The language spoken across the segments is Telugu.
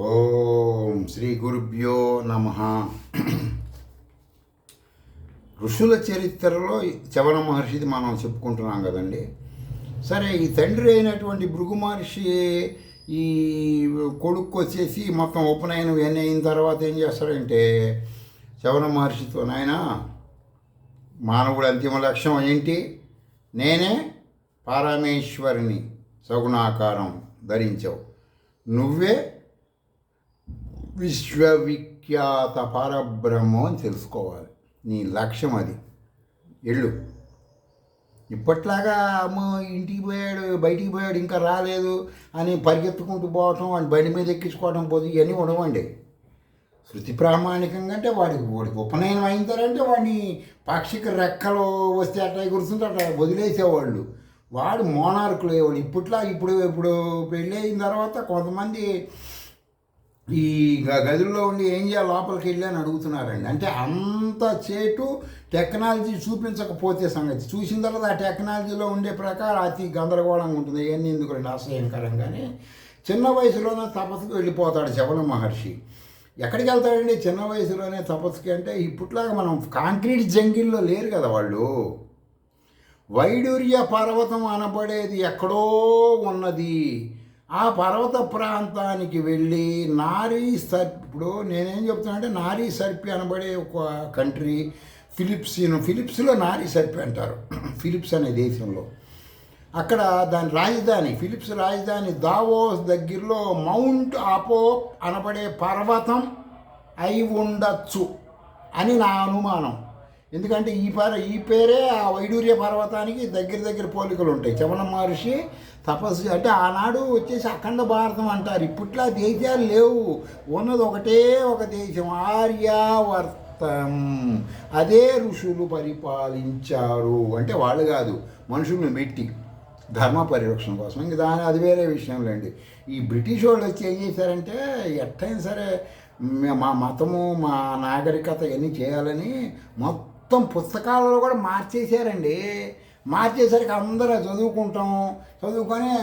ఓం శ్రీ గురుభ్యో నమ. ఋషుల చరిత్రలో చవన మహర్షిది మనం చెప్పుకుంటున్నాం కదండి. సరే, ఈ తండ్రి అయినటువంటి భృగు మహర్షి ఈ కొడుకు వచ్చేసి మొత్తం ఉపనయనం ఇవన్నీ అయిన తర్వాత ఏం చేస్తాడంటే చవన మహర్షితో, నాయన మానవుడి అంతిమ లక్ష్యం ఏంటి? నేనే పరమేశ్వరిని సగుణాకారం ధరించావు, నువ్వే విశ్వవిఖ్యాత పరబ్రహ్మం అని తెలుసుకోవాలి, నీ లక్ష్యం అది. ఎళ్ళు. ఇప్పట్లాగా అమ్మ ఇంటికి పోయాడు, బయటికి పోయాడు, ఇంకా రాలేదు అని పరిగెత్తుకుంటూ పోవటం, వాడిని బండి మీద ఎక్కించుకోవడం పోతే ఇవన్నీ ఉండవండి. శృతి ప్రామాణికంగా అంటే వాడికి ఉపనయనం అయిన వాడిని పాక్షిక రెక్కలు వస్తే అట్లా గుర్తుంటే అట్లా వదిలేసేవాళ్ళు. వాడు మోనార్కులు అయ్యేవాడు. ఇప్పుడు పెళ్ళి అయిన తర్వాత కొంతమంది ఈ గదుల్లో ఉండి ఏం చేయాలి, లోపలికి వెళ్ళి అని అడుగుతున్నారండి. అంటే అంత చేటు టెక్నాలజీ చూపించకపోతే సంగతి, చూసిన తర్వాత ఆ టెక్నాలజీలో ఉండే ప్రకారం అతి గందరగోళంగా ఉంటుంది. ఇవన్నీ ఎందుకంటే అసహ్యంకరంగానే చిన్న వయసులోనే తపస్సుకు వెళ్ళిపోతాడు చవన మహర్షి. ఎక్కడికి వెళ్తాడండి చిన్న వయసులోనే తపస్సుకి? అంటే ఇప్పట్లాగా మనం కాంక్రీట్ జంగిల్లో లేరు కదా వాళ్ళు. వైడూర్య పర్వతం అనబడేది ఎక్కడో ఉన్నది. ఆ పర్వత ప్రాంతానికి వెళ్ళి నారీ సర్పి, ఇప్పుడు నేనేం చెప్తున్నానంటే నారీ సర్పి అనబడే ఒక కంట్రీ ఫిలిప్స్లో నారీ సర్పి అంటారు. ఫిలిప్స్ అనే దేశంలో అక్కడ దాని రాజధాని, ఫిలిప్స్ రాజధాని దావోస్ దగ్గరలో మౌంట్ ఆపో అనబడే పర్వతం అయి ఉండొచ్చు అని నా అనుమానం. ఎందుకంటే ఈ పేరే ఆ వైడూర్య పర్వతానికి దగ్గర పోలికలు ఉంటాయి. చవన మహర్షి తపస్సు అంటే ఆనాడు వచ్చేసి అఖండ భారతం అంటారు. ఇప్పట్లో దేశాలు లేవు, ఉన్నది ఒకటే ఒక దేశం, ఆర్యావర్తం. అదే ఋషులు పరిపాలించారు. అంటే వాళ్ళు కాదు, మనుషుల్ని పెట్టి ధర్మ పరిరక్షణ కోసం. ఇంక అది వేరే విషయంలేండి. ఈ బ్రిటిష్ వాళ్ళు వచ్చి ఏం చేశారంటే ఎట్టయినా సరే మా మతము మా నాగరికత ఇవన్నీ చేయాలని మొత్తం పుస్తకాలలో కూడా మార్చేశారండి. మార్చేసరికి అందరూ చదువుకొని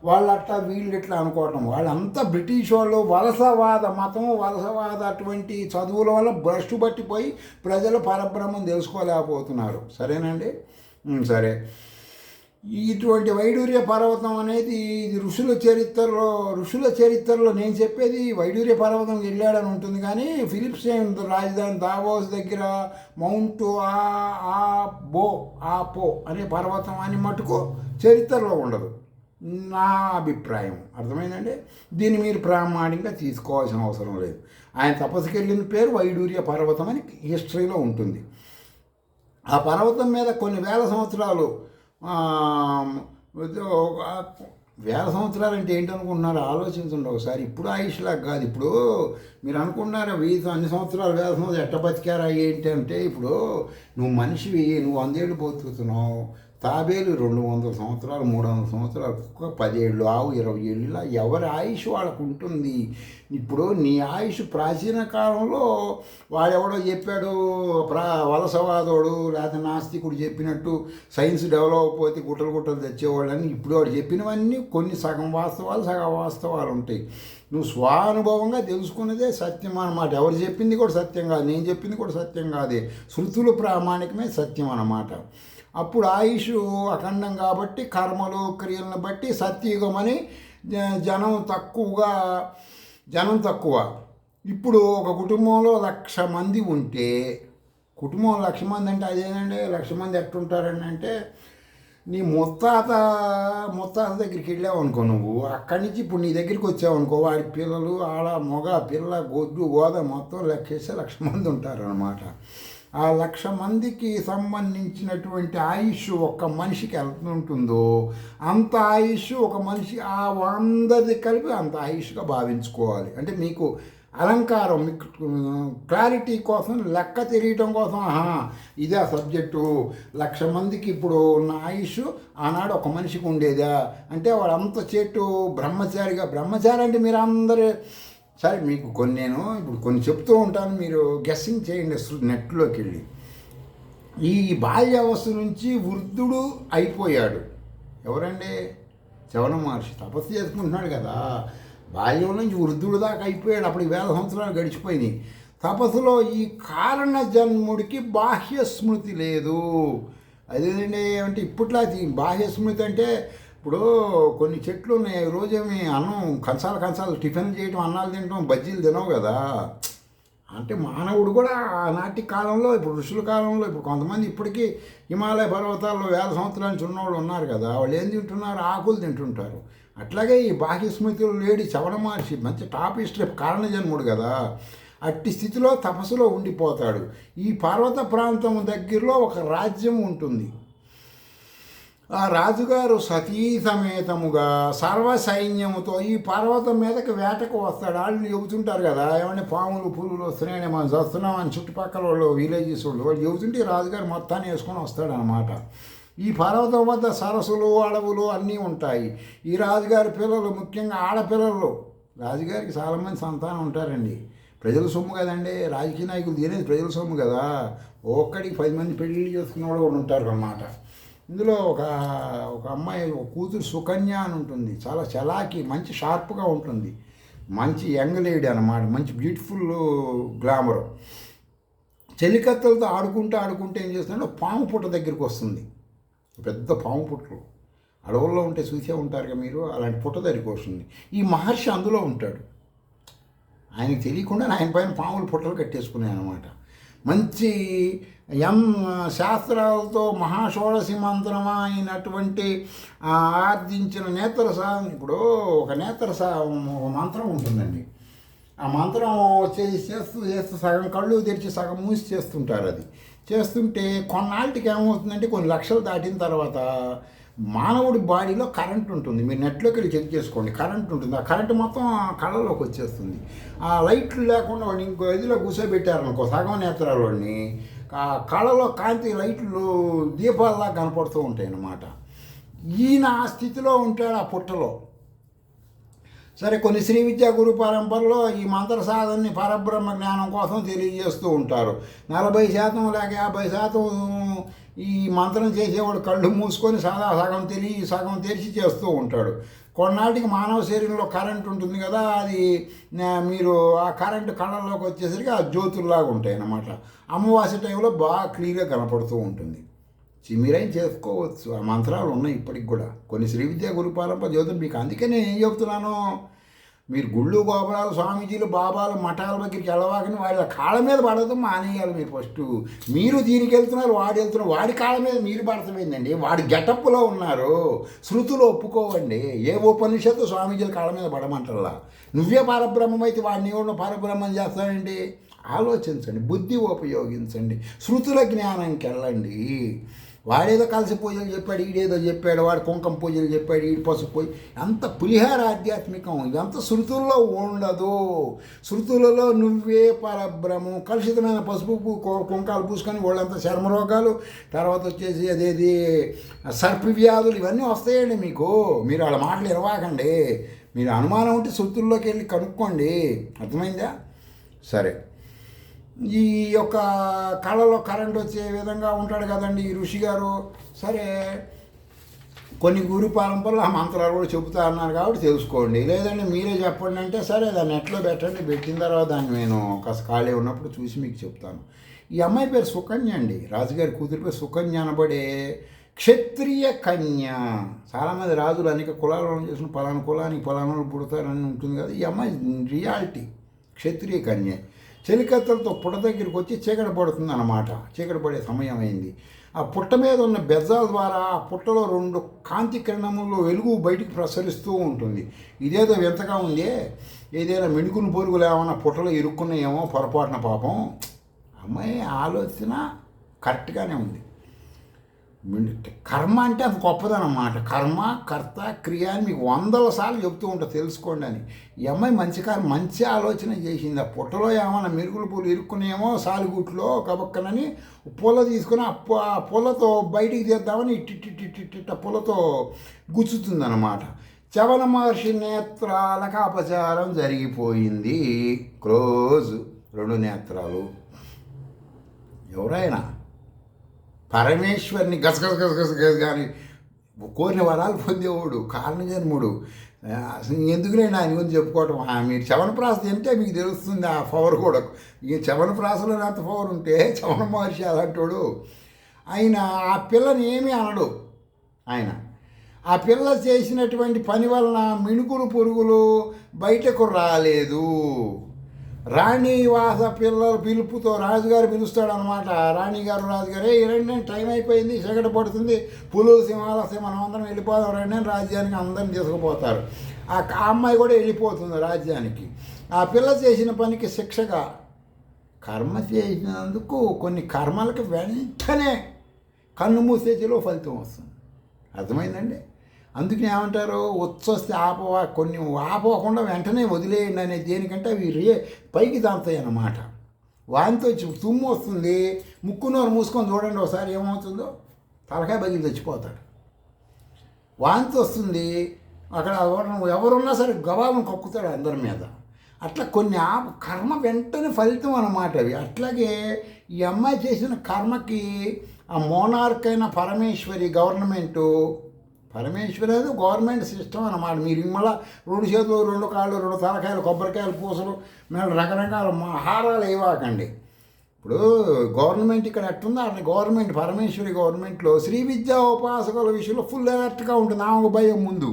వాళ్ళట్లా వీళ్ళు ఇట్లా అనుకోవటం. వాళ్ళంతా బ్రిటిష్ వాళ్ళు వలసవాద మతం, వలసవాద అటువంటి చదువుల వల్ల భ్రష్టు పట్టిపోయి ప్రజలు పరబ్రహ్మం తెలుసుకోలేకపోతున్నారు. సరేనండి, సరే. ఇటువంటి వైడూర్య పర్వతం అనేది ఇది ఋషుల చరిత్రలో నేను చెప్పేది వైడూర్య పర్వతం వెళ్ళాడని ఉంటుంది. కానీ ఫిలిప్స్ రాజధాని దావోస్ దగ్గర మౌంట్ ఆపో అనే పర్వతం అని మటుకు చరిత్రలో ఉండదు, నా అభిప్రాయం. అర్థమైందండి? దీన్ని మీరు ప్రామాణికంగా తీసుకోవాల్సిన అవసరం లేదు. ఆయన తపస్సుకి వెళ్ళిన పేరు వైడూర్య పర్వతం అని హిస్టరీలో ఉంటుంది. ఆ పర్వతం మీద కొన్ని వేల సంవత్సరాలు, వేల సంవత్సరాలు అంటే ఏంటనుకుంటున్నారు? ఆలోచించండి ఒకసారి. ఇప్పుడు ఆయుష్లాగా కాదు. ఇప్పుడు మీరు అనుకుంటున్నారు అన్ని సంవత్సరాలు, వేల సంవత్సరాలు ఎట్ట బతికారా ఏంటి అంటే, ఇప్పుడు నువ్వు మనిషివి, నువ్వు 100 ఏళ్ళు బతుకుతున్నావు. తాబేలు 200 సంవత్సరాలు, 300 సంవత్సరాలు, కుక్క 10 ఏళ్ళు, ఆవు 20 ఏళ్ళు, ఇలా ఎవరి ఆయుష్ వాళ్ళకు ఉంటుంది. ఇప్పుడు నీ ఆయుష్ ప్రాచీన కాలంలో వాడెవడో చెప్పాడు, వలసవాదోడు లేకపోతే నాస్తికుడు చెప్పినట్టు సైన్స్ డెవలప్ అయిపోతే గుట్టలు తెచ్చేవాళ్ళని. ఇప్పుడు వాడు చెప్పినవన్నీ కొన్ని సగం వాస్తవాలు ఉంటాయి. నువ్వు స్వానుభవంగా తెలుసుకున్నదే సత్యం అన్నమాట. ఎవరు చెప్పింది కూడా సత్యం కాదు, నేను చెప్పింది కూడా సత్యం కాదే. శృతులు ప్రామాణికమే సత్యం అన్నమాట. అప్పుడు ఆయుష్ అఖండం కాబట్టి కర్మలు క్రియలను బట్టి సత్యయుగమని జనం తక్కువ. ఇప్పుడు ఒక కుటుంబంలో 1,00,000 మంది ఉంటే, కుటుంబం 1,00,000 మంది అంటే అదేనండి. 1,00,000 మంది ఎట్టుంటారని అంటే, నీ ముత్తాత దగ్గరికి వెళ్ళావు అనుకో, నువ్వు అక్కడి నుంచి ఇప్పుడు నీ దగ్గరికి వచ్చావు అనుకో, వాడి పిల్లలు, ఆడ మగ పిల్ల గొడ్డు గోద మొత్తం లెక్కేస్తే 1,00,000 మంది ఉంటారనమాట. ఆ 1,00,000 మందికి సంబంధించినటువంటి ఆయుష్ ఒక్క మనిషికి ఎంత ఉంటుందో అంత ఆయుష్ ఒక మనిషి, ఆ 100ది కలిపి అంత ఆయుష్గా భావించుకోవాలి. అంటే మీకు అలంకారం, మీకు క్లారిటీ కోసం, లెక్క తెలియటం కోసం, ఇదే సబ్జెక్టు. 1,00,000 మందికి ఇప్పుడు ఉన్న ఆయుష్ ఆనాడు ఒక మనిషికి ఉండేదా అంటే వాడు అంత చేటు బ్రహ్మచారి అంటే మీరు అందరూ సరే. మీకు నేను ఇప్పుడు కొన్ని చెప్తూ ఉంటాను, మీరు గెస్సింగ్ చేయండి నెట్లోకి వెళ్ళి. ఈ బాల్యావస్థ నుంచి వృద్ధుడు అయిపోయాడు ఎవరండి? చవన మహర్షి తపస్సు చేసుకుంటున్నాడు కదా. బాల్యం నుంచి వృద్ధుడు దాకా అయిపోయాడు, అప్పుడు 1000 సంవత్సరాలు గడిచిపోయినాయి. తపస్సులో ఈ కారణ జన్ముడికి బాహ్య స్మృతి లేదు. అదేంటంటే ఏమంటే ఇప్పట్లో అది బాహ్య స్మృతి అంటే ఇప్పుడు కొన్ని చెట్లు ఉన్నాయి, రోజేమి అన్నం కంచాలు టిఫిన్ చేయటం, అన్నాలు తినటం, బజ్జీలు తినవు కదా. అంటే మానవుడు కూడా ఆనాటి కాలంలో, ఇప్పుడు ఋషుల కాలంలో, ఇప్పుడు కొంతమంది ఇప్పటికీ హిమాలయ పర్వతాల్లో 1000 సంవత్సరాల నుంచి ఉన్నవాళ్ళు ఉన్నారు కదా, వాళ్ళు ఏం తింటున్నారు? ఆకులు తింటుంటారు. అట్లాగే ఈ బాహ్య స్మృతులు లేడి చవణ మహర్షి మంచి టాప్ హిస్టరీ, కారణజన్ముడు కదా, అట్టి స్థితిలో తపస్సులో ఉండిపోతాడు. ఈ పర్వత ప్రాంతం దగ్గరలో ఒక రాజ్యం ఉంటుంది. ఆ రాజుగారు సతీ సమేతముగా సర్వ సైన్యముతో ఈ పర్వతం మీదకి వేటకు వస్తాడు. వాళ్ళు చెబుతుంటారు కదా, ఏమంటే పాములు పురుగులు వస్తున్నాయని మనం చూస్తున్నాం అని చుట్టుపక్కల వాళ్ళు విలేజెస్ వాళ్ళు చెబుతుంటే రాజుగారు మొత్తాన్ని వేసుకొని వస్తాడు అన్నమాట. ఈ పర్వతం వద్ద సరస్సులు, అడవులు అన్నీ ఉంటాయి. ఈ రాజుగారి పిల్లలు, ముఖ్యంగా ఆడపిల్లలు, రాజుగారికి చాలామంది సంతానం ఉంటారండి. ప్రజల సొమ్ము కదండి, రాజకీయ నాయకులు తినేది ప్రజల సొమ్ము కదా. ఒక్కడికి 10 మంది పెళ్ళిళ్ళు చేసుకున్న వాళ్ళు కూడా ఉంటారు అన్నమాట. ఇందులో ఒక అమ్మాయి, ఒక కూతురు సుకన్య అని ఉంటుంది. చాలా చలాకి, మంచి షార్ప్గా ఉంటుంది, మంచి యంగ్ లేడీ అన్నమాట, మంచి బ్యూటిఫుల్ గ్లామర్. చెలికత్తలతో ఆడుకుంటే ఏం చేస్తుందంటే పాము పుట్ట దగ్గరికి వస్తుంది. పెద్ద పాము పుట్టలు అడవుల్లో ఉంటే చూసే ఉంటారుగా మీరు, అలాంటి పుట్ట దగ్గరికి వస్తుంది. ఈ మహర్షి అందులో ఉంటాడు. ఆయనకు తెలియకుండా ఆయన పైన పాములు పుట్టలు కట్టేసుకున్నాయి అన్నమాట. మంచి శాస్త్రాలతో మహాషోడశి మంత్రమా అయినటువంటి ఆర్జించిన ఇప్పుడు ఒక మంత్రం ఉంటుందండి. ఆ మంత్రం చేస్తూ సగం కళ్ళు తెరిచి సగం మూసి చేస్తుంటారు. అది చేస్తుంటే కొన్నాళ్ళకి ఏమవుతుందంటే కొన్ని లక్షలు దాటిన తర్వాత మానవుడి బాడీలో కరెంట్ ఉంటుంది. మీరు నెట్లోకి వెళ్ళి చెక్ చేసుకోండి, కరెంట్ ఉంటుంది. ఆ కరెంట్ మొత్తం కళ్ళలోకి వచ్చేస్తుంది. ఆ లైట్లు లేకుండా వాడిని ఇంకో గదిలో కూర్చోబెట్టారనుకో, సగం నేత్రాలు వాడిని, ఆ కళ్ళలో కాంతి లైట్లు దీపాలలా కనపడుతూ ఉంటాయి అన్నమాట. ఈయన ఆ స్థితిలో ఉంటాడు ఆ పుట్టలో. సరే, కొన్ని శ్రీ విద్యా గురు పరంపరలో ఈ మంత్ర సాధనని పరబ్రహ్మ జ్ఞానం కోసం తెలియజేస్తూ ఉంటారు. 40% లేక 50% ఈ మంత్రం చేసేవాడు కళ్ళు మూసుకొని సగం సగం తెరిచి చేస్తూ ఉంటాడు. కొన్నాటికి మానవ శరీరంలో కరెంట్ ఉంటుంది కదా, అది మీరు ఆ కరెంటు కళ్ళల్లోకి వచ్చేసరికి ఆ జ్యోతుల్లాగా ఉంటాయి అన్నమాట. అమావాస్య టైంలో బాగా క్లియర్గా కనపడుతూ ఉంటుంది. మీరేం చేసుకోవచ్చు, ఆ మంత్రాలు ఉన్నాయి ఇప్పటికి కూడా. కొన్ని శ్రీ విద్యా గురు పరంపర జ్యోతులు మీకు. అందుకే నేను ఏం చెప్తున్నాను, మీరు గుళ్ళు, గోపురాలు, స్వామీజీలు, బాబాలు, మఠాల దగ్గరికి వెళ్ళవాకని వాళ్ళ కాళ్ళ మీద పడదు మానేయాలి మీరు ఫస్ట్. మీరు దీనికి వెళ్తున్నారు, వాడు వెళ్తున్నారు, వాడి కాళ్ళ మీద మీరు పడతామేందండి? వాడి గెటప్లో ఉన్నారు, శృతులు ఒప్పుకోవండి. ఏ ఉపనిషత్తు స్వామీజీల కాళ్ళ మీద పడమంటల్లా. నువ్వే పరబ్రహ్మం అయితే వాడిని ఎవరినో పరబ్రహ్మం చేస్తానండి. ఆలోచించండి, బుద్ధి ఉపయోగించండి, శృతుల జ్ఞానంకి వెళ్ళండి. వాడేదో కలిసి పూజలు చెప్పాడు, ఈడేదో చెప్పాడు, వాడు కుంకుమ పూజలు చెప్పాడు, ఈడు పసుపు పూజ. అంత పులిహార ఆధ్యాత్మికం, ఇదంతా శృతుల్లో ఉండదు. శృతులలో నువ్వే పరబ్రహ్మం. కలుషితమైన పసుపు కుంకాలు పూసుకొని వాళ్ళంతా చర్మరోగాలు, తర్వాత వచ్చేసి అదేది సర్పవ్యాధులు, ఇవన్నీ వస్తాయండి మీకు. మీరు వాళ్ళ మాటలు ఇరవాకండి. మీరు అనుమానం ఉంటే శృతుల్లోకి వెళ్ళి కనుక్కోండి. అర్థమైందా? సరే, ఈ యొక్క కళలో కరెంట్ వచ్చే విధంగా ఉంటాడు కదండి ఈ ఋషి గారు. సరే, కొన్ని గురు పరంపరలు ఆ మంత్రాలు కూడా చెబుతా అన్నారు కాబట్టి తెలుసుకోండి. లేదంటే మీరే చెప్పండి అంటే సరే, దాన్ని నెట్లో పెట్టండి. పెట్టిన తర్వాత దాన్ని నేను కాస్త ఖాళీ ఉన్నప్పుడు చూసి మీకు చెప్తాను. ఈ అమ్మాయి పేరు సుకన్య అండి. రాజుగారి కూతురి పేరు సుకన్య అనబడే క్షత్రియ కన్య. చాలామంది రాజులు అనేక కులాలను చేసిన పలానా కులానికి పలానా పుడతారని ఉంటుంది కదా. ఈ అమ్మాయి రియాలిటీ క్షత్రియ కన్య. చెలికత్తలతో పుట్ట దగ్గరికి వచ్చి చీకటి పడుతుంది అన్నమాట. చీకటి పడే సమయం అయింది. ఆ పుట్ట మీద ఉన్న బెజ్జాల ద్వారా ఆ పుట్టలో 2 కాంతి కిరణములు వెలుగు బయటికి ప్రసరిస్తూ ఉంటుంది. ఇదేదో వింతగా ఉంది, ఏదైనా మిణుకుని పొరుగులు ఏమన్నా పుట్టలో ఇరుక్కున్నాయేమో పొరపాటున. పాపం అమ్మాయి ఆలోచన కరెక్ట్గానే ఉంది. కర్మ అంటే అది గొప్పదనమాట. కర్మ, కర్త, క్రియ అని మీకు 100 సార్లు చెప్తూ ఉంటా, తెలుసుకోండి అని. ఈ అమ్మాయి మంచి ఆలోచన చేసింది. ఆ పుట్టలో ఏమన్నా మెరుగుల పూలు ఇరుక్కునేమో సాలిగుట్లో కబక్కనని పూల తీసుకుని ఆ పూలతో బయటికి తీద్దామని ఇట్టిట్టిట్టిట్ట పూలతో గుచ్చుతుందన్నమాట. చవన మహర్షి నేత్రాలకు అపచారం జరిగిపోయింది. క్లోజ్, 2 నేత్రాలు. ఎవరైనా పరమేశ్వరిని గసగస కానీ కోరిన వరాలు పొందేవాడు, కారణజన్ముడు, అసలు ఎందుకు నేను ఆయన గురించి చెప్పుకోవటం మీరు చవనప్రాస తింటే మీకు తెలుస్తుంది ఆ పవర్ కూడా. ఈ చవనప్రాసలో అంత పవర్ ఉంటే చవన మహర్షి అలాంటోడు. ఆయన ఆ పిల్లని ఏమీ అనడు. ఆయన ఆ పిల్ల చేసినటువంటి పని వలన మిణుకులు పురుగులు బయటకు రాలేదు. రాణివాస పిల్లల పిలుపుతో రాజుగారు పిలుస్తాడనమాట. రాణిగారు రాజుగారే రండి, టైం అయిపోయింది, చీకటి పడుతుంది, పులులు సింహాలస్తే మనం అందరం వెళ్ళిపోదాం రండి అని రాజ్యానికి అందరిని తీసుకుపోతారు. ఆ అమ్మాయి కూడా వెళ్ళిపోతుంది రాజ్యానికి. ఆ పిల్ల చేసిన పనికి శిక్షగా కర్మ చేసినందుకు కొన్ని కర్మలకు వెంటనే కన్ను మూసేతిలో ఫలితం వస్తుంది. అర్థమైందండి? అందుకని ఏమంటారు, వచ్చొస్తే కొన్ని ఆపకుండా వెంటనే వదిలేయండి అనేది. దేనికంటే అవి పైకి దాంతాయి అన్నమాట. వాంతి వచ్చి తుమ్ము వస్తుంది, ముక్కు నోరు మూసుకొని చూడండి ఒకసారి ఏమవుతుందో, తలకాయ బగిలి చచ్చిపోతాడు. వాంతి వస్తుంది, అక్కడ ఎవరున్నా సరే గబాలను కక్కుతాడు అందరి మీద. అట్లా కొన్ని కర్మ వెంటనే ఫలితం అన్నమాట అవి. అట్లాగే ఈ అమ్మాయి చేసిన కర్మకి ఆ మోనార్క్ అయిన పరమేశ్వరి పరమేశ్వరి అనేది గవర్నమెంట్ సిస్టమ్ అన్నమాట. మీరు మళ్ళీ 2 చేతులు 2 కాళ్ళు 2 తలకాయలు కొబ్బరికాయలు పూసలు మళ్ళీ రకరకాల హారాలు ఇవ్వకండి. ఇప్పుడు గవర్నమెంట్ ఇక్కడ ఎట్టుందో అట్లా గవర్నమెంట్ పరమేశ్వరి గవర్నమెంట్లో శ్రీ విద్యా ఉపాసకుల విషయంలో ఫుల్ అలర్ట్గా ఉంటుంది. ఆమెకు భయం ముందు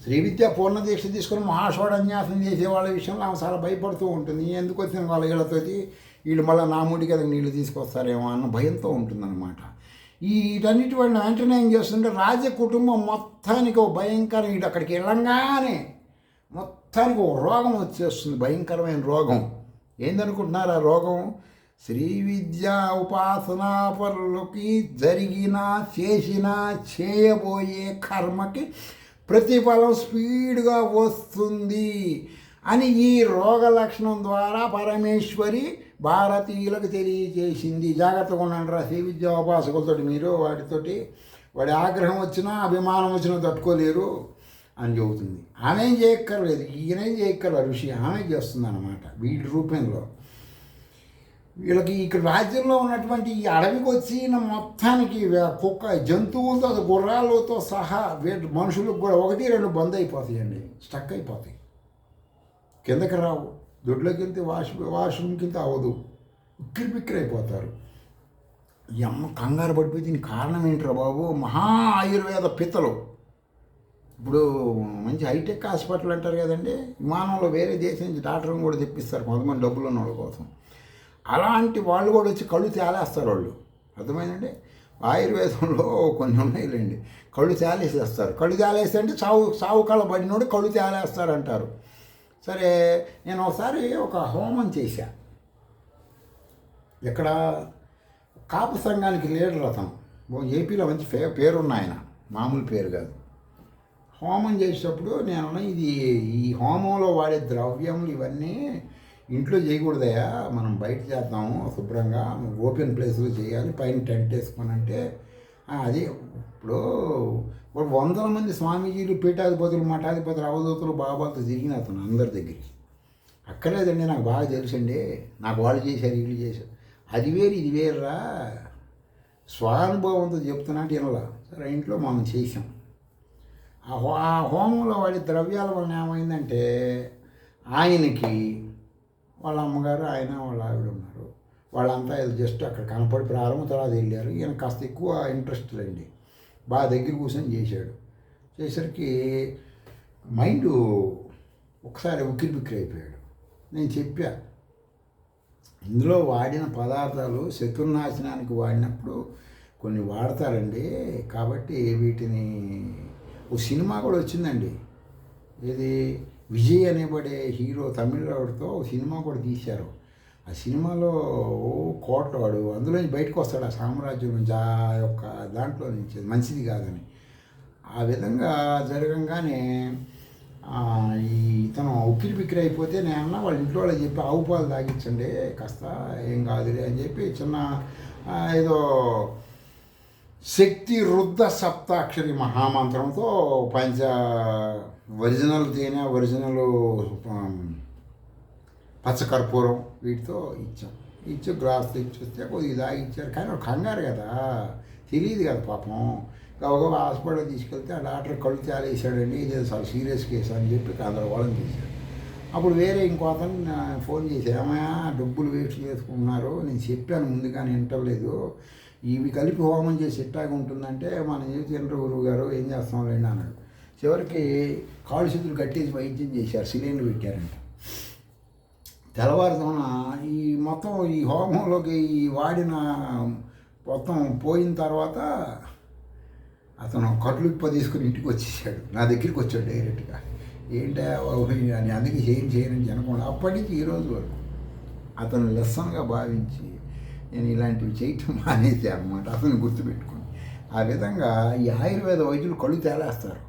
శ్రీ విద్య పూర్ణ దీక్ష తీసుకుని మహాషోడన్యాసం చేసే వాళ్ళ విషయంలో ఆమె చాలా భయపడుతూ ఉంటుంది. ఎందుకు వచ్చిన వాళ్ళ ఇళ్ళతోటి వీళ్ళు మళ్ళీ నా ముడి కదా నీళ్ళు తీసుకొస్తారేమో అన్న భయంతో ఉంటుందన్నమాట. వీటన్నిటి వాళ్ళని వెంటనే ఏం చేస్తుంటే రాజ కుటుంబం మొత్తానికి ఒక భయంకరం, వీడు అక్కడికి వెళ్ళంగానే మొత్తానికి ఒక రోగం వచ్చేస్తుంది, భయంకరమైన రోగం. ఏందనుకుంటున్నారు ఆ రోగం? శ్రీ విద్యా ఉపాసనా పరులకి చేయబోయే కర్మకి ప్రతిఫలం స్పీడ్గా వస్తుంది అని ఈ రోగ లక్షణం ద్వారా పరమేశ్వరి భారతీయులకు తెలియజేసింది. జాగ్రత్తగా ఉండండి శ్రీ విద్యా ఉపాసకులతో, మీరు వాడి ఆగ్రహం వచ్చినా అభిమానం వచ్చినా తట్టుకోలేరు అని చెబుతుంది. ఆమె ఏం చేయక్కర్లేదు, ఈయనేం చేయక్కర్లేదు, ఋషి ఆమె చేస్తుంది అన్నమాట వీడి రూపంలో. వీళ్ళకి ఇక్కడ రాజ్యంలో ఉన్నటువంటి ఈ అడవికి వచ్చిన మొత్తానికి కుక్క జంతువులతో గుర్రాలతో సహా మనుషులకు కూడా 1-2 బంద్ అయిపోతాయండి, స్టక్ అయిపోతాయి, కిందకి రావు. దొడ్లోకి వెళ్తే వాష్రూమ్కి వెళ్తే అవ్వదు, ఉక్కిరి అయిపోతారు. ఈ అమ్మ కంగారు పడిపోయి దీనికి కారణం ఏంట్రా బాబు? మహా ఆయుర్వేద పిత్తలు. ఇప్పుడు మంచి హైటెక్ హాస్పిటల్ అంటారు కదండి, విమానంలో వేరే దేశం నుంచి డాక్టర్ని కూడా తెప్పిస్తారు కొంతమంది డబ్బులు ఉన్న వాళ్ళ కోసం. అలాంటి వాళ్ళు కూడా వచ్చి కళ్ళు తేలేస్తారు వాళ్ళు. అర్థమైందండి? ఆయుర్వేదంలో కొన్ని ఉన్నాయిలేండి, కళ్ళు తేలేసేస్తారు. కళ్ళు తేలేస్తే అంటే సావు కళ్ళ పడినోడు కళ్ళు తేలేస్తారంటారు. సరే, నేను ఒకసారి ఒక హోమం చేశా. ఇక్కడ కాపు సంఘానికి లీడర్ అతను, ఏపీలో మంచి పేరున్న ఆయన, మామూలు పేరు కాదు. హోమం చేసేటప్పుడు నేను ఈ హోమంలో వాడే ద్రవ్యములు ఇవన్నీ ఇంట్లో చేయకూడదయా, మనం బయట చేద్దాము శుభ్రంగా, ఓపెన్ ప్లేస్లో చేయాలి, పైన టెంట్ వేసుకోనంటే అది. ఇప్పుడు 100 మంది స్వామీజీలు, పీఠాధిపతులు, మఠాధిపతులు, అవధూతులు, బాబాలతో తిరిగిన అతను అందరి దగ్గరికి. అక్కర్లేదండి, నాకు బాగా తెలుసండి, నాకు వాళ్ళు చేశారు వీళ్ళు చేశారు, అది వేరు ఇది వేరురా, స్వానుభవంతో చెప్తున్నట్టు వినలా. సరే, ఇంట్లో మనం చేసాం. ఆ హోమంలో వాడి ద్రవ్యాల వలన ఏమైందంటే, ఆయనకి వాళ్ళ అమ్మగారు, ఆయన వాళ్ళ ఆవిడ ఉన్నారు, వాళ్ళంతా జస్ట్ అక్కడ కనపడి ప్రారంభం తర్వాత వెళ్ళారు. ఈయన కాస్త ఎక్కువ ఇంట్రెస్ట్ లేండి, బాగా దగ్గర కూర్చొని చేసరికి మైండ్ ఒకసారి ఉక్కిరి అయిపోయాడు. నేను చెప్పా, ఇందులో వాడిన పదార్థాలు శత్రునాశనానికి వాడినప్పుడు కొన్ని వాడతారండి, కాబట్టి వీటిని ఓ సినిమా కూడా వచ్చిందండి, ఇది విజయ్ అనేబడే హీరో తమిళతో సినిమా కూడా తీశారు. ఆ సినిమాలో కోటవాడు అందులోంచి బయటకు వస్తాడు, ఆ సామ్రాజ్యం నుంచి, ఆ యొక్క దాంట్లో నుంచి, మంచిది కాదని. ఆ విధంగా జరగంగానే ఇతను ఉక్కిరి అయిపోతే నేను వాళ్ళ ఇంట్లో వాళ్ళకి చెప్పి ఆవు పాలు తాగించండి కాస్త, ఏం కాదులే అని చెప్పి చిన్న ఏదో శక్తి రుద్ర సప్తాక్షరి మహామంత్రంతో ఒరిజినల్ తేనె, ఒరిజినల్ పచ్చకర్పూరం వీటితో ఇచ్చి గ్లాస్ తెచ్చి వస్తే కొద్దిగా తాగిచ్చారు. కానీ కంగారు కదా, తెలియదు కదా పాపం, గబగబా హాస్పిటల్ తీసుకెళ్తే ఆ డాక్టర్ కళ్ళు తేలేసాడండి, ఇది చాలా సీరియస్ కేసు అని చెప్పి గందరగోళం చేశాడు. అప్పుడు వేరే ఇంకో అతను ఫోన్ చేసి, ఏమయ్యా డబ్బులు వేస్ట్ చేసుకుంటున్నారు, నేను చెప్పాను ముందుగానే వింటలేదు, ఇవి కలిపి హోమం చేసి ఎట్టాగా ఉంటుందంటే మనం తినరు గురువు గారు, ఏం చేస్తాం లేండి అన్నాడు. చివరికి కాళ్ళు చేతులు కట్టేసి వైద్యం చేశారు, సిలిండర్ పెట్టారంట. తెల్లవారుజామున ఈ మొత్తం ఈ హోమంలోకి ఈ వాడిన మొత్తం పోయిన తర్వాత అతను కట్లు ఇప్ప తీసుకుని ఇంటికి వచ్చేసాడు, నా దగ్గరికి వచ్చాడు డైరెక్ట్గా. ఏంటా అని, అందుకే చేయని జనకుండా అప్పటి నుంచి ఈ రోజు వరకు అతను లెసన్గా భావించి నేను ఇలాంటివి చేయటం మానేసి అనమాట, అతను గుర్తుపెట్టుకుని. ఆ విధంగా ఈ ఆయుర్వేద వైద్యులు కళ్ళు తేలేస్తారు.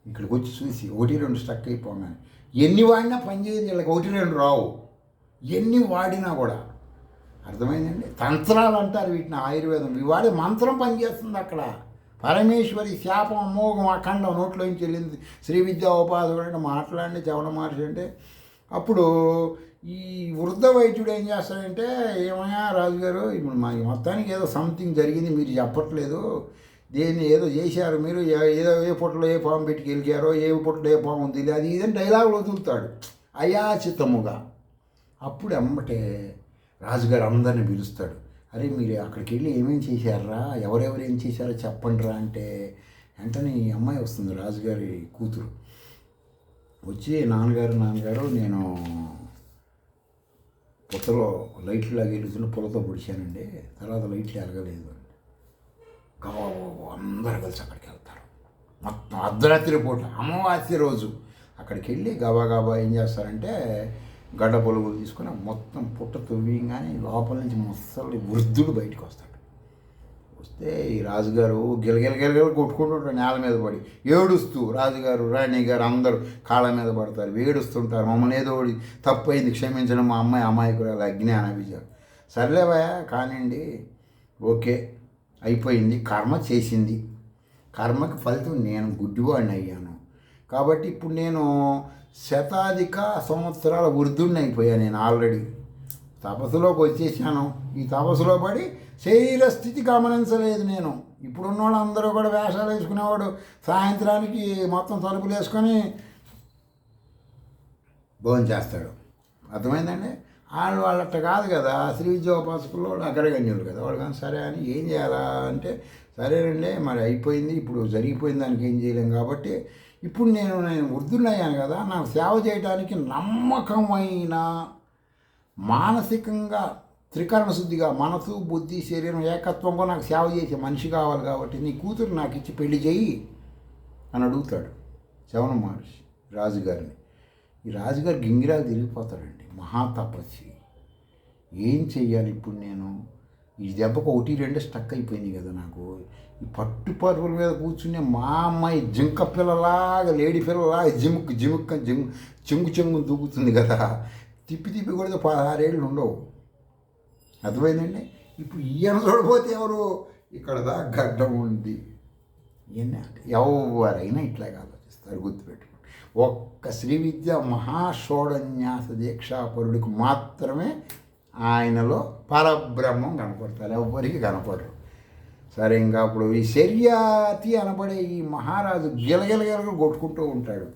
ఇక్కడికి వచ్చి చూసి 1-2 స్టక్ అయిపోగానే ఎన్ని వాడినా పనిచేయదు, వీళ్ళకి 1-2 రావు, ఎన్ని వాడినా కూడా. అర్థమైందండి? తంత్రాలు అంటారు వీటిని, ఆయుర్వేదం. ఇవి వాడే మంత్రం పనిచేస్తుంది అక్కడ. పరమేశ్వరి శాపం అమోఘం అఖండం నోట్లోంచి వెళ్ళింది. శ్రీ విద్యా ఉపాధుడు అంటే మాట్లాడి చవణ మహర్షి అంటే. అప్పుడు ఈ వృద్ధ వైద్యుడు ఏం చేస్తాడంటే, ఏమయ్యా రాజుగారు, ఇప్పుడు మా మొత్తానికి ఏదో సంథింగ్ జరిగింది, మీరు చెప్పట్లేదు, దేన్ని ఏదో చేశారు మీరు, ఏదో ఏ పొట్టలో ఏ పాము పెట్టి గెలిచారో, ఏ పొట్టలో ఏ పాము ఉంది, అది ఇదని డైలాగులు వదులుతాడు అయాచితముగా. అప్పుడు ఎమ్మటే రాజుగారు అందరిని పిలుస్తాడు. అరే మీరు అక్కడికి వెళ్ళి ఏమేమి చేశారా, ఎవరెవరు ఏం చేశారో చెప్పండి రా అంటే, వెంటనే ఈ అమ్మాయి వస్తుంది, రాజుగారి కూతురు వచ్చి, నాన్నగారు నేను పుట్టలో లైట్లు లాగా వెలుగుతున్న పొలతో పొడిచానండి, తర్వాత లైట్లు ఎలగలేదు. అందరూ కలిసి అక్కడికి వెళ్తారు. మొత్తం అర్ధరాత్రి పూట అమావాస్య రోజు అక్కడికి వెళ్ళి గబా ఏం చేస్తారంటే, గడ్డ పొలుగులు తీసుకుని మొత్తం పుట్ట తవ్విగానే లోపల నుంచి ముసలి వృద్ధుడు బయటకు వస్తాడు. వస్తే ఈ రాజుగారు గిలగిల కొట్టుకుంటుంటారు, నేల మీద పడి ఏడుస్తూ. రాజుగారు రాణి గారు అందరూ కాళ్ళ మీద పడతారు, ఏడుస్తుంటారు, మమ్మల్ని ఏదో తప్పైంది క్షమించడం, మా అమ్మాయి అమాయకురాలు అజ్ఞాన విజయం. సర్లేవయా కానివ్వండి, ఓకే అయిపోయింది, కర్మ చేసింది, కర్మకి ఫలితం నేను గుడ్డివాడిని అయ్యాను, కాబట్టి ఇప్పుడు నేను శతాధిక సంవత్సరాల వృద్ధుడిని అయిపోయాను, నేను ఆల్రెడీ తపస్సులోకి వచ్చేసాను. ఈ తపస్సులో పడి శరీర స్థితి గమనించలేదు నేను. ఇప్పుడున్న వాళ్ళు అందరూ కూడా వేషాలు వేసుకునేవాడు, సాయంత్రానికి మొత్తం తలుపులు వేసుకొని భోజనం చేస్తాడు. అర్థమైందండి? వాళ్ళట్ట కాదు కదా, శ్రీ విద్యోపాసకులు వాళ్ళు అగ్రగణ్యులు కదా, వాళ్ళు కానీ సరే అని ఏం చేయాలా అంటే, సరేనండి మరి అయిపోయింది, ఇప్పుడు జరిగిపోయిన దానికి ఏం చేయలేం, కాబట్టి ఇప్పుడు నేను వృద్ధులయ్యాను కదా, నాకు సేవ చేయడానికి నమ్మకమైన మానసికంగా త్రికరణ శుద్ధిగా మనసు బుద్ధి శరీరం ఏకత్వంగా నాకు సేవ చేసే మనిషి కావాలి, కాబట్టి నీ కూతురు నాకు ఇచ్చి పెళ్లి చేయి అని అడుగుతాడు శవణ మహర్షి రాజుగారిని. ఈ రాజుగారు గింగిరాలు తిరిగిపోతాడండి, మహాతపస్వి. ఏం చెయ్యాలి ఇప్పుడు నేను? ఈ దెబ్బకు 1-2 స్టక్ అయిపోయింది కదా నాకు. ఈ పట్టు పరుపుల మీద కూర్చునే మా అమ్మాయి జింక పిల్లలాగా, లేడీ పిల్లలాగా చెంగు దూకుతుంది కదా, తిప్పి కొడితే 16 ఏళ్ళు ఉండవు. అర్థమైందండి? ఇప్పుడు ఈయన చూడబోతే ఎవరు, ఇక్కడ దా గడ్డం ఉంది, ఇవన్నీ అంటే ఎవరైనా ఇట్లాగే ఆలోచిస్తారు, గుర్తుపెట్టుకోండి. ఒక్క శ్రీ విద్య మహాషోడన్యాస దీక్షాపరుడికి మాత్రమే ఆయనలో పరబ్రహ్మం కనపడతారు, ఎవరికి కనపడరు. సరే, ఇంకా అప్పుడు ఈ శర్యాతి అనబడే ఈ మహారాజు గిలగిలగిల కొట్టుకుంటూ ఉంటాడు.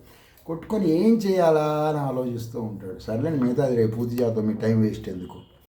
కొట్టుకొని ఏం చేయాలా అని ఆలోచిస్తూ ఉంటాడు. సర్లేండి, మిగతాది రేపు పూర్తి చేద్దాం, మీ టైం వేస్ట్ ఎందుకు.